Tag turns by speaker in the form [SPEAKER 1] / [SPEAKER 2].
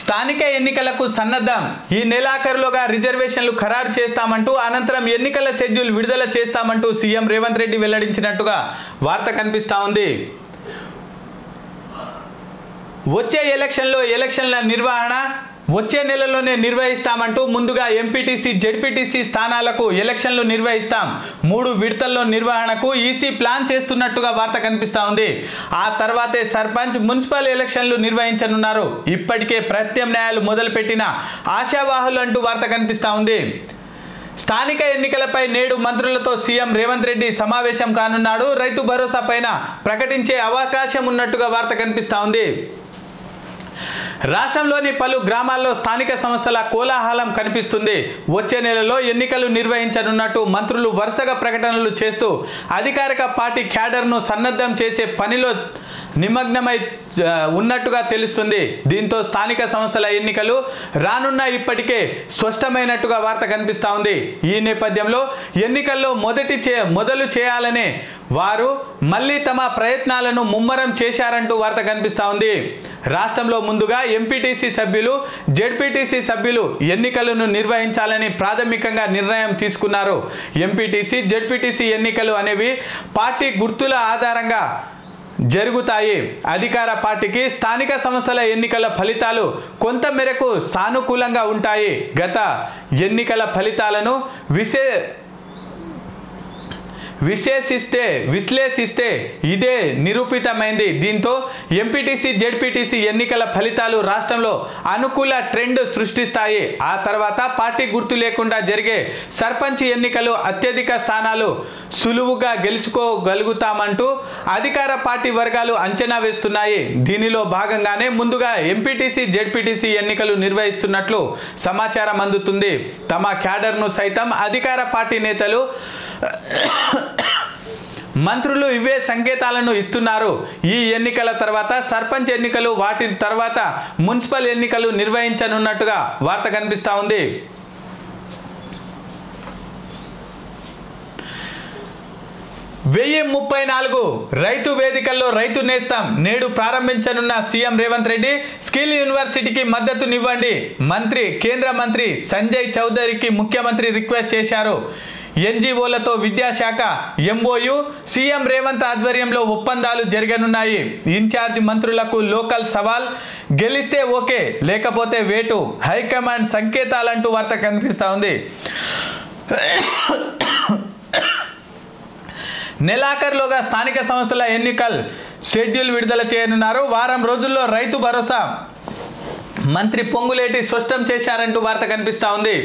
[SPEAKER 1] స్థానిక ఎన్నికలకు సన్నద్ధం ఈ నెలాఖరులోగా రిజర్వేషన్లు ఖరారు చేస్తామంటూ అనంతరం ఎన్నికల షెడ్యూల్ విడుదల చేస్తామంటూ సీఎం రేవంత్ రెడ్డి వెల్లడించినట్టుగా వార్త కనిపిస్తా ఉంది। వచ్చే ఎలక్షన్ల నిర్వహణ వచ్చే నెలలోనే నిర్వహిస్తామంటూ ముందుగా ఎంపీటీసీ జెడ్పీటీసీ స్థానాలకు ఎలక్షన్లు నిర్వహిస్తాం 3 విడతల్లో నిర్వహణకు ఈసీ ప్లాన్ చేస్తున్నట్టుగా వార్త కనిపిస్తా ఉంది। ఆ తర్వాతే సర్పంచ్ మున్సిపల్ ఎలక్షన్లు నిర్వహించనున్నారు। ఇప్పటికే ప్రత్యామ్నాయాలు మొదలుపెట్టిన ఆశావాహులు అంటూ వార్త కనిపిస్తా ఉంది। స్థానిక ఎన్నికలపై నేడు మంత్రులతో సీఎం రేవంత్ రెడ్డి సమావేశం కానున్నాడు। రైతు భరోసా పైన ప్రకటించే అవకాశం ఉన్నట్టుగా వార్త కనిపిస్తా ఉంది। రాష్ట్రంలోని పలు గ్రామాల్లో స్థానిక సంస్థల కోలాహలం కనిపిస్తుంది। వచ్చే నెలలో ఎన్నికలు నిర్వహించనున్నట్టు మంత్రులు వరుసగా ప్రకటనలు చేస్తూ అధికారిక పార్టీ క్యాడర్ను సన్నద్ధం చేసే పనిలో నిమగ్నమై ఉన్నట్టుగా తెలుస్తుంది। దీంతో స్థానిక సంస్థల ఎన్నికలు రానున్న ఇప్పటికే స్పష్టమైనట్టుగా వార్త కనిపిస్తా ఉంది। ఈ నేపథ్యంలో ఎన్నికల్లో మొదలు చేయాలనే వారు మళ్ళీ తమ ప్రయత్నాలను ముమ్మరం చేశారంటూ వార్త కనిపిస్తా ఉంది। రాష్ట్రంలో ముందుగా ఎంపీటీసీ సభ్యులు జెడ్పీటీసీ సభ్యులు ఎన్నికలను నిర్వహించాలని ప్రాథమికంగా నిర్ణయం తీసుకున్నారు। ఎంపీటీసీ జెడ్పీటీసీ ఎన్నికలు అనేవి పార్టీ గుర్తుల ఆధారంగా జరుగుతాయి। అధికార పార్టీకి స్థానిక సంస్థల ఎన్నికల ఫలితాలు కొంత మేరకు సానుకూలంగా ఉంటాయి। గత ఎన్నికల ఫలితాలను విశ్లేషిస్తే ఇదే నిరూపితమైంది। దీంతో ఎంపీటీసీ జెడ్పీటీసీ ఎన్నికల ఫలితాలు రాష్ట్రంలో అనుకూల ట్రెండ్ సృష్టిస్తాయి। ఆ తర్వాత పార్టీ గుర్తు లేకుండా జరిగే సర్పంచ్ ఎన్నికలు అత్యధిక స్థానాలు సులువుగా గెలుచుకోగలుగుతామంటూ అధికార పార్టీ వర్గాలు అంచనా వేస్తున్నాయి। దీనిలో భాగంగానే ముందుగా ఎంపీటీసీ జెడ్పీటీసీ ఎన్నికలు నిర్వహిస్తున్నట్లు సమాచారం అందుతుంది। తమ క్యాడర్ను సైతం అధికార పార్టీ నేతలు మంత్రులు ఇవే సంకేతాలను ఇస్తున్నారు। ఈ ఎన్నికల తర్వాత సర్పంచ్ ఎన్నికలు వాటి తర్వాత మున్సిపల్ ఎన్నికలు నిర్వహించనున్నట్టుగా వార్త కనిపిస్తా ఉంది। రైతు వేదికల్లో రైతు నేస్తం నేడు ప్రారంభించనున్న సీఎం రేవంత్ రెడ్డి స్కిల్ యూనివర్సిటీకి మద్దతునివ్వండి కేంద్ర మంత్రి సంజయ్ చౌదరికి ముఖ్యమంత్రి రిక్వెస్ట్ చేశారు। ఎన్జీఓలతో విద్యాశాఖ ఎంఓయు సీఎం రేవంత్ ఆధ్వర్యంలో ఒప్పందాలు జరగనున్నాయి। ఇన్ఛార్జ్ మంత్రులకు లోకల్ సవాల్ గెలిస్తే ఓకే లేకపోతే వేటు హైకమాండ్ సంకేతాలంటూ వార్త కనిపిస్తా ఉంది। నెలాఖరులోగా స్థానిక సంస్థల ఎన్నికల షెడ్యూల్ విడుదల చేయనున్నారు। వారం రోజుల్లో రైతు భరోసా మంత్రి పొంగులేటి స్పష్టం చేశారంటూ వార్త కనిపిస్తా ఉంది।